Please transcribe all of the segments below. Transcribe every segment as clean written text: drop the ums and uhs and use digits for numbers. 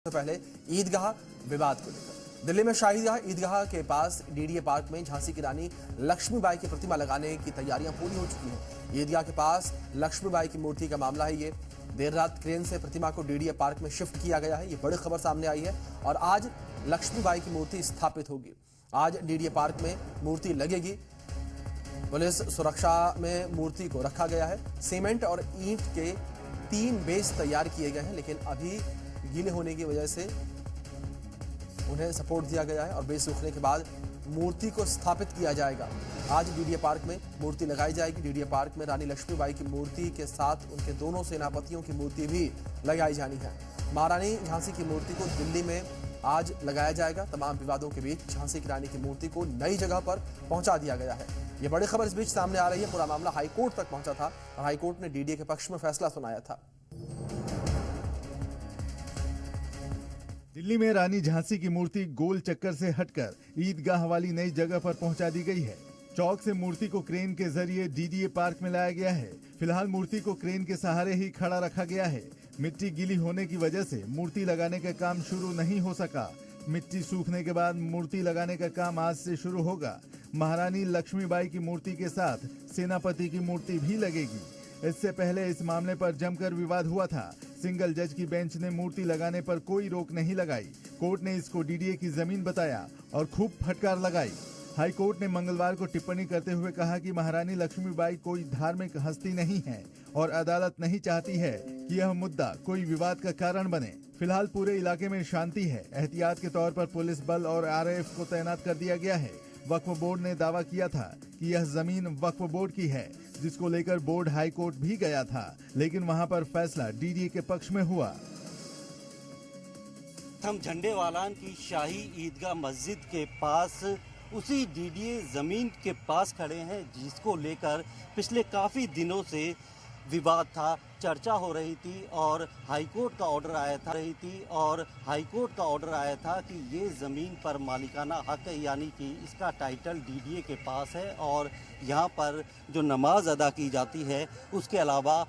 से पहले ईदगाह विवाद को लेकर दिल्ली में शाहीदगाह ईदगाह के पास डीडीए पार्क में झांसी की रानी लक्ष्मीबाई की प्रतिमा लगाने की तैयारियां पूरी हो चुकी हैं। ईदगाह के पास लक्ष्मीबाई की मूर्ति का मामला है। ये देर रात क्रेन से प्रतिमा को डीडीए पार्क में शिफ्ट किया गया है। ये बड़ी खबर सामने आई है और आज लक्ष्मीबाई की मूर्ति स्थापित होगी। आज डीडीए पार्क में मूर्ति लगेगी। पुलिस सुरक्षा में मूर्ति को रखा गया है। सीमेंट और ईंट के 3 बेस तैयार किए गए हैं, लेकिन अभी गीले होने की वजह से उन्हें सपोर्ट दिया गया है और बेस सूखने के बाद मूर्ति को स्थापित किया जाएगा। आज डीडीए पार्क में मूर्ति लगाई जाएगी। डीडीए पार्क में रानी लक्ष्मीबाई की मूर्ति के साथ उनके दोनों सेनापतियों की मूर्ति भी लगाई जानी है। महारानी झांसी की मूर्ति को दिल्ली में आज लगाया जाएगा। तमाम विवादों के बीच झांसी की रानी की मूर्ति को नई जगह पर पहुंचा दिया गया है। ये बड़ी खबर इस बीच सामने आ रही है। पूरा मामला हाईकोर्ट तक पहुंचा था और हाईकोर्ट ने डीडीए के पक्ष में फैसला सुनाया था। दिल्ली में रानी झांसी की मूर्ति गोल चक्कर से हटकर ईदगाह वाली नई जगह पर पहुंचा दी गई है। चौक से मूर्ति को क्रेन के जरिए डीडीए पार्क में लाया गया है। फिलहाल मूर्ति को क्रेन के सहारे ही खड़ा रखा गया है। मिट्टी गीली होने की वजह से मूर्ति लगाने का काम शुरू नहीं हो सका। मिट्टी सूखने के बाद मूर्ति लगाने का काम आज से शुरू होगा। महारानी लक्ष्मीबाई की मूर्ति के साथ सेनापति की मूर्ति भी लगेगी। इससे पहले इस मामले पर जमकर विवाद हुआ था। सिंगल जज की बेंच ने मूर्ति लगाने पर कोई रोक नहीं लगाई। कोर्ट ने इसको डीडीए की जमीन बताया और खूब फटकार लगाई। हाई कोर्ट ने मंगलवार को टिप्पणी करते हुए कहा कि महारानी लक्ष्मीबाई कोई धार्मिक हस्ती नहीं है और अदालत नहीं चाहती है कि यह मुद्दा कोई विवाद का कारण बने। फिलहाल पूरे इलाके में शांति है। एहतियात के तौर पर पुलिस बल और आरएएफ को तैनात कर दिया गया है। वक्फ बोर्ड ने दावा किया था कि यह जमीन वक्फ बोर्ड की है, जिसको लेकर बोर्ड हाई कोर्ट भी गया था, लेकिन वहां पर फैसला डीडीए के पक्ष में हुआ। हम झंडेवालान की शाही ईदगाह मस्जिद के पास उसी डीडीए जमीन के पास खड़े हैं, जिसको लेकर पिछले काफी दिनों से विवाद था, चर्चा हो रही थी और हाईकोर्ट का ऑर्डर आया था कि ये ज़मीन पर मालिकाना हक है, यानी कि इसका टाइटल डीडीए के पास है और यहाँ पर जो नमाज अदा की जाती है उसके अलावा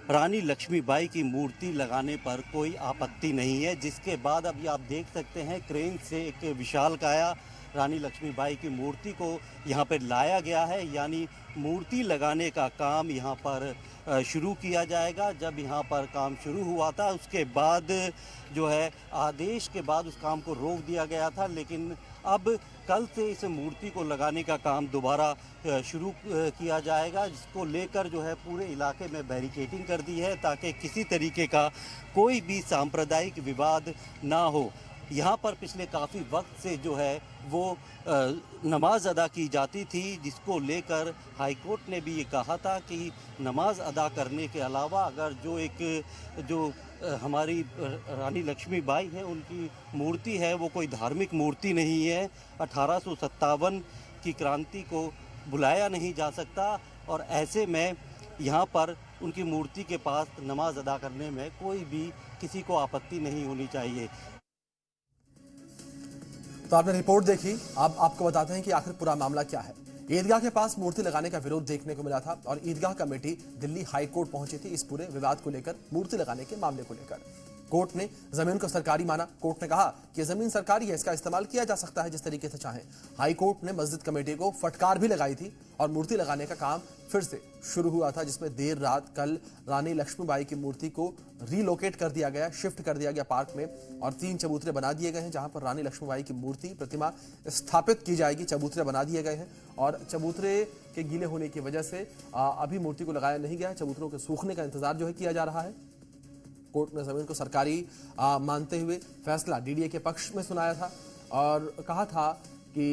रानी लक्ष्मीबाई की मूर्ति लगाने पर कोई आपत्ति नहीं है। जिसके बाद अभी आप देख सकते हैं क्रेन से एक विशालकाया रानी लक्ष्मीबाई की मूर्ति को यहाँ पर लाया गया है, यानी मूर्ति लगाने का काम यहाँ पर शुरू किया जाएगा। जब यहाँ पर काम शुरू हुआ था उसके बाद जो है आदेश के बाद उस काम को रोक दिया गया था, लेकिन अब कल से इस मूर्ति को लगाने का काम दोबारा शुरू किया जाएगा, जिसको लेकर जो है पूरे इलाके में बैरिकेडिंग कर दी है ताकि किसी तरीके का कोई भी सांप्रदायिक विवाद ना हो। यहाँ पर पिछले काफ़ी वक्त से जो है वो नमाज अदा की जाती थी, जिसको लेकर हाई कोर्ट ने भी ये कहा था कि नमाज अदा करने के अलावा अगर जो हमारी रानी लक्ष्मीबाई है उनकी मूर्ति है वो कोई धार्मिक मूर्ति नहीं है। 1857 की क्रांति को बुलाया नहीं जा सकता और ऐसे में यहाँ पर उनकी मूर्ति के पास नमाज अदा करने में कोई भी किसी को आपत्ति नहीं होनी चाहिए। तो आपने रिपोर्ट देखी। अब आपको बताते हैं कि आखिर पूरा मामला क्या है। ईदगाह के पास मूर्ति लगाने का विरोध देखने को मिला था और ईदगाह कमेटी दिल्ली हाई कोर्ट पहुंची थी इस पूरे विवाद को लेकर, मूर्ति लगाने के मामले को लेकर। कोर्ट ने जमीन को सरकारी माना। कोर्ट ने कहा कि जमीन सरकारी है, इसका इस्तेमाल किया जा सकता है जिस तरीके से चाहे। हाई कोर्ट ने मस्जिद कमेटी को फटकार भी लगाई थी और मूर्ति लगाने का काम फिर से शुरू हुआ था, जिसमें देर रात कल रानी लक्ष्मीबाई की मूर्ति को रीलोकेट कर दिया गया, शिफ्ट कर दिया गया पार्क में और 3 चबूतरे बना दिए गए हैं जहां पर रानी लक्ष्मीबाई की मूर्ति प्रतिमा स्थापित की जाएगी। चबूतरे बना दिए गए हैं और चबूतरे के गीले होने की वजह से अभी मूर्ति को लगाया नहीं गया है। चबूतरों के सूखने का इंतजार जो है किया जा रहा है। कोर्ट ने जमीन को सरकारी मानते हुए फैसला डीडीए के पक्ष में सुनाया था और कहा था कि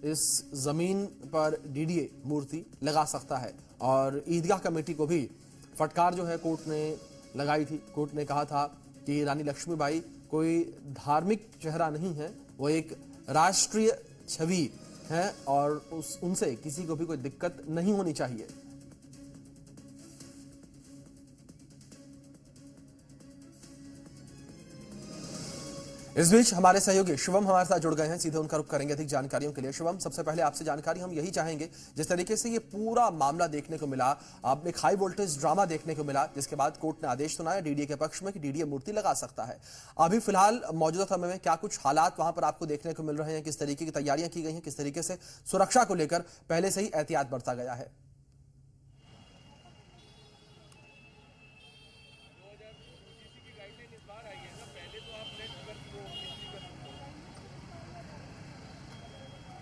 इस जमीन पर डीडीए मूर्ति लगा सकता है और ईदगाह कमेटी को भी फटकार जो है कोर्ट ने लगाई थी। कोर्ट ने कहा था कि रानी लक्ष्मीबाई कोई धार्मिक चेहरा नहीं है, वो एक राष्ट्रीय छवि है और उनसे किसी को भी कोई दिक्कत नहीं होनी चाहिए। इस बीच हमारे सहयोगी शिवम हमारे साथ जुड़ गए हैं, सीधे उनका रुख करेंगे अधिक जानकारियों के लिए। शिवम, सबसे पहले आपसे जानकारी हम यही चाहेंगे, जिस तरीके से ये पूरा मामला देखने को मिला, आप एक हाई वोल्टेज ड्रामा देखने को मिला, जिसके बाद कोर्ट ने आदेश सुनाया डीडीए के पक्ष में कि डीडीए मूर्ति लगा सकता है। अभी फिलहाल मौजूदा समय में क्या कुछ हालात वहां पर आपको देखने को मिल रहे हैं, किस तरीके की तैयारियां की गई हैं, किस तरीके से सुरक्षा को लेकर पहले से ही एहतियात बरता गया है?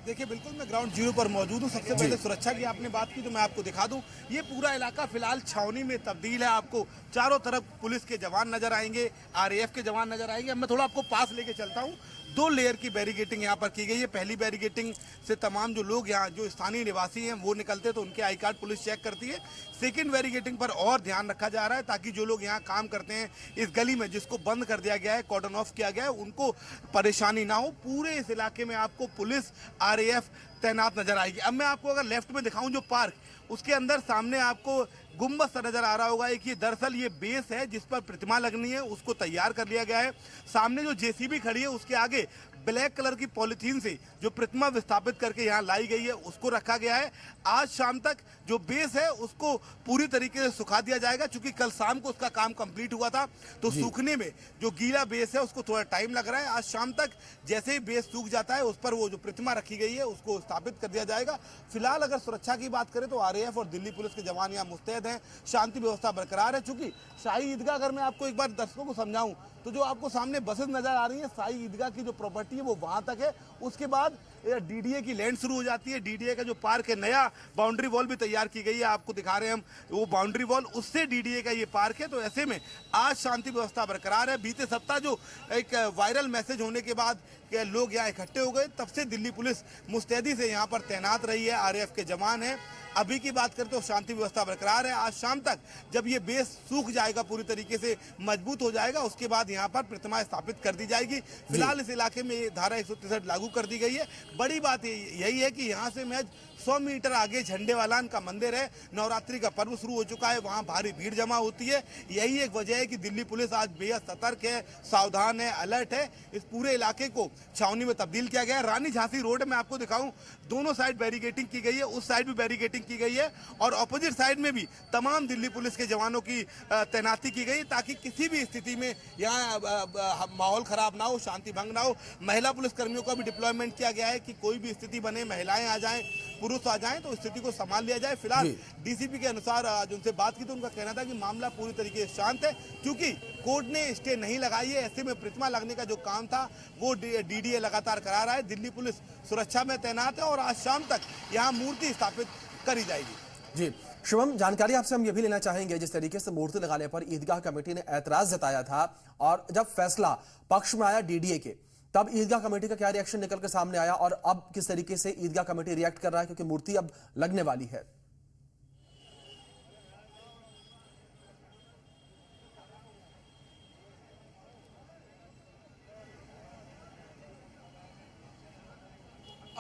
देखिए, बिल्कुल मैं ग्राउंड जीरो पर मौजूद हूँ। सबसे पहले सुरक्षा की आपने बात की तो मैं आपको दिखा दूं, ये पूरा इलाका फिलहाल छावनी में तब्दील है। आपको चारों तरफ पुलिस के जवान नजर आएंगे, आरएएफ के जवान नजर आएंगे। अब मैं थोड़ा आपको पास लेके चलता हूँ। 2 लेयर की बैरिकेटिंग यहाँ पर की गई है। पहली बैरिकेटिंग से तमाम जो लोग यहाँ जो स्थानीय निवासी हैं वो निकलते हैं तो उनके आई कार्ड पुलिस चेक करती है। सेकंड बैरिकेटिंग पर और ध्यान रखा जा रहा है ताकि जो लोग यहाँ काम करते हैं इस गली में, जिसको बंद कर दिया गया है, कॉर्डन ऑफ किया गया है, उनको परेशानी ना हो। पूरे इस इलाके में आपको पुलिस, आरएएफ तैनात नजर आएगी। अब मैं आपको अगर लेफ्ट में दिखाऊं जो पार्क, उसके अंदर सामने आपको गुम्बद सा नजर आ रहा होगा। एक ये दरअसल ये बेस है जिस पर प्रतिमा लगनी है, उसको तैयार कर लिया गया है। सामने जो जेसीबी खड़ी है उसके आगे ब्लैक कलर की पॉलिथीन से जो प्रतिमा विस्थापित करके यहाँ लाई गई है उसको रखा गया है। आज शाम तक जो बेस है उसको पूरी तरीके से सुखा दिया जाएगा, क्योंकि कल शाम को उसका काम कंप्लीट हुआ था। तो सूखने में जो गीला बेस है उसको थोड़ा टाइम लग रहा है। आज शाम तक जैसे ही बेस सूख जाता है उस पर वो जो प्रतिमा रखी गई है उसको स्थापित कर दिया जाएगा। फिलहाल अगर सुरक्षा की बात करें तो आरएएफ और दिल्ली पुलिस के जवान यहाँ मुस्तैद हैं, शांति व्यवस्था बरकरार है। चूंकि शाही ईदगाह, अगर मैं आपको एक बार दर्शकों को समझाऊं तो जो आपको सामने बसेस नजर आ रही है, शाही ईदगाह की जो प्रॉपर्टी है वो वहां तक है। उसके बाद डीडीए की लैंड शुरू हो जाती है। डीडीए का जो पार्क है, नया बाउंड्री वॉल भी तैयार की गई है, आपको दिखा रहे हैं हम वो बाउंड्री वॉल, उससे डीडीए का ये पार्क है। तो ऐसे में आज शांति व्यवस्था बरकरार है। बीते सप्ताह जो एक वायरल मैसेज होने के बाद लोग यहाँ इकट्ठे हो गए, तब से दिल्ली पुलिस मुस्तैदी से यहाँ पर तैनात रही है, आरएएफ के जवान हैं। अभी की बात करें तो शांति व्यवस्था बरकरार है। आज शाम तक जब ये बेस सूख जाएगा, पूरी तरीके से मजबूत हो जाएगा, उसके बाद यहाँ पर प्रतिमा स्थापित कर दी जाएगी। फिलहाल इस इलाके में ये धारा 163 लागू कर दी गई है। बड़ी बात यही है कि यहाँ से महज 100 मीटर आगे झंडेवालान का मंदिर है। नवरात्रि का पर्व शुरू हो चुका है, वहाँ भारी भीड़ जमा होती है। यही एक वजह है कि दिल्ली पुलिस आज बेहद सतर्क है, सावधान है, अलर्ट है। इस पूरे इलाके को छावनी में तब्दील किया गया है। रानी झांसी रोड में आपको दिखाऊं, दोनों साइड बैरिकेटिंग की गई है, उस साइड भी बैरिकेटिंग की गई है और ऑपोजिट साइड में भी तमाम दिल्ली पुलिस के जवानों की तैनाती की गई ताकि किसी भी स्थिति में यहाँ माहौल खराब ना हो, शांति भंग ना हो। महिला पुलिस कर्मियों का भी डिप्लॉयमेंट किया गया है कि कोई भी स्थिति बने, महिलाएं आ जाएं, पुरुष आ जाएं, तो स्थिति को संभाल लिया जाए। फिलहाल डीसीपी के अनुसार आज उनसे बात की तो उनका कहना था कि मामला पूरी तरीके से शांत है, क्योंकि कोर्ट ने स्टे नहीं लगाई है। ऐसे में प्रतिमा लगने का जो काम था वो डीडीए लगातार करा रहा है। दिल्ली पुलिस सुरक्षा में तैनात है और आज शाम तक यहाँ मूर्ति स्थापित करी जाएगी। जी शिवम, जानकारी आपसे हम ये भी लेना चाहेंगे, जिस तरीके से मूर्ति लगाने पर ईदगाह कमेटी ने ऐतराज जताया था और जब फैसला पक्ष में आया डीडीए के, तब ईदगाह कमेटी का क्या रिएक्शन निकल कर सामने आया और अब किस तरीके से ईदगाह कमेटी रिएक्ट कर रहा है, क्योंकि मूर्ति अब लगने वाली है?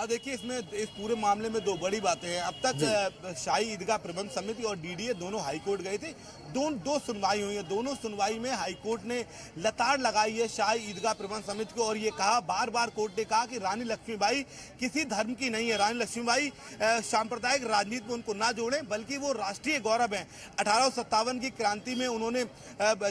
देखिए, इसमें इस पूरे मामले में 2 बड़ी बातें हैं। अब तक शाही ईदगाह प्रबंध समिति और डीडीए दोनों हाईकोर्ट गए थे। दो सुनवाई हुई है। दोनों सुनवाई में हाईकोर्ट ने लताड़ लगाई है शाही ईदगाह प्रबंध समिति को और ये कहा, बार बार कोर्ट ने कहा कि रानी लक्ष्मीबाई किसी धर्म की नहीं है। रानी लक्ष्मीबाई सांप्रदायिक राजनीति में उनको ना जोड़ें, बल्कि वो राष्ट्रीय गौरव है। 1857 की क्रांति में उन्होंने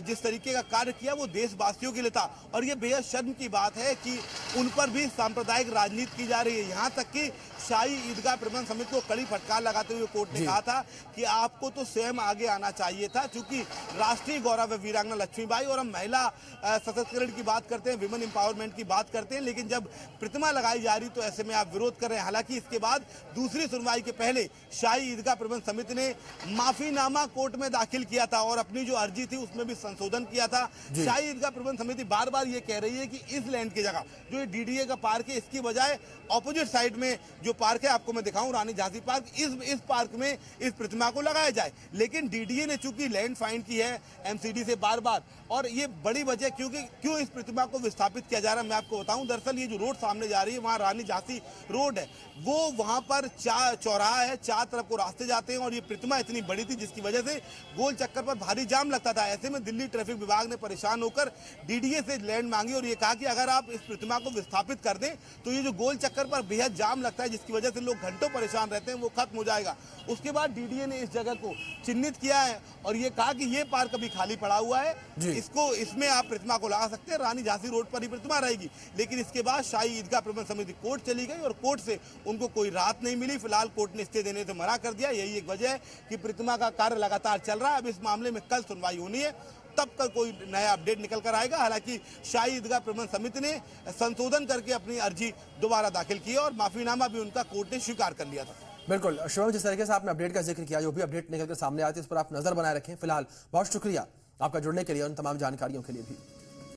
जिस तरीके का कार्य किया वो देशवासियों के लिए था और ये बेहद शर्म की बात है कि उन पर भी सांप्रदायिक राजनीति की जा रही है। यहाँ तक कि शाही ईदगाह प्रबंध समिति को कड़ी फटकार लगाते हुए कोर्ट ने कहा था कि आपको तो स्वयं आगे आना चाहिए था, क्योंकि राष्ट्रीय गौरव है वीरांगना लक्ष्मीबाई। और हम महिला सशक्तिकरण की बात करते हैं, विमेन एम्पावरमेंट की बात करते हैं, लेकिन जब प्रतिमा लगाई जा रही तो ऐसे में आप विरोध कर रहे हैं। हालांकि इसके बाद दूसरी सुनवाई के पहले शाही ईदगाह प्रबंध समिति ने माफीनामा कोर्ट में दाखिल किया था और अपनी जो अर्जी थी उसमें भी संशोधन किया था। शाही ईदगाह प्रबंध समिति बार बार ये कह रही है कि इस लैंड की जगह जो डीडीए का पार्क है, इसकी बजाय ऑपोजिट साइड में जो पार्क है आपको मैं दिखाऊं, रानी झांसी पार्क, इस पार्क में इस प्रतिमा को लगाया जाए। लेकिन डीडीए ने चूंकि लैंड फाइंड की है एमसीडी से बार बार, और ये बड़ी वजह क्यों इस प्रतिमा को विस्थापित किया जा रहा है मैं आपको बताऊं। दरअसल ये जो रोड सामने जा रही है वहां रानी झांसी रोड है, वो वहां पर चौराहा है, चार तरफ को रास्ते जाते हैं, और ये प्रतिमा इतनी बड़ी थी जिसकी वजह से गोल चक्कर पर भारी जाम लगता था। ऐसे में दिल्ली ट्रैफिक विभाग ने परेशान होकर डीडीए से लैंड मांगी और ये कहा कि अगर आप इस प्रतिमा को विस्थापित कर दें तो ये जो गोल चक्कर पर बेहद जाम लगता है जिसकी वजह से लोग घंटों परेशान रहते हैं वो खत्म हो जाएगा। उसके बाद डीडीए ने इस जगह को चिन्हित किया है और ये कहा कि ये पार्क अभी खाली पड़ा हुआ है, इसमें आप प्रतिमा को लगा सकते हैं, रानी झांसी रोड पर ही प्रतिमा रहेगी। लेकिन इसके बाद शाही ईदगाह प्रबंध समिति कोर्ट चली गई और कोर्ट से उनको कोई राहत नहीं मिली। फिलहाल कोर्ट ने स्टे देने से मना कर दिया। यही एक वजह है कि प्रतिमा का कार्य लगातार चल रहा है। अब इस मामले में कल सुनवाई होनी है, तब कल कोई नया अपडेट निकल कर आएगा। हालांकि शाही ईदगाह प्रबंध समिति ने संशोधन करके अपनी अर्जी दोबारा दाखिल की और माफीनामा भी उनका कोर्ट ने स्वीकार कर लिया था। बिल्कुल शिवम, जिस तरीके से आपने अपडेट का जिक्र किया, जो भी अपडेट निकल कर सामने आती है उस पर आप नजर बनाए रखें। फिलहाल बहुत शुक्रिया आपका जुड़ने के लिए और उन तमाम जानकारियों के लिए भी।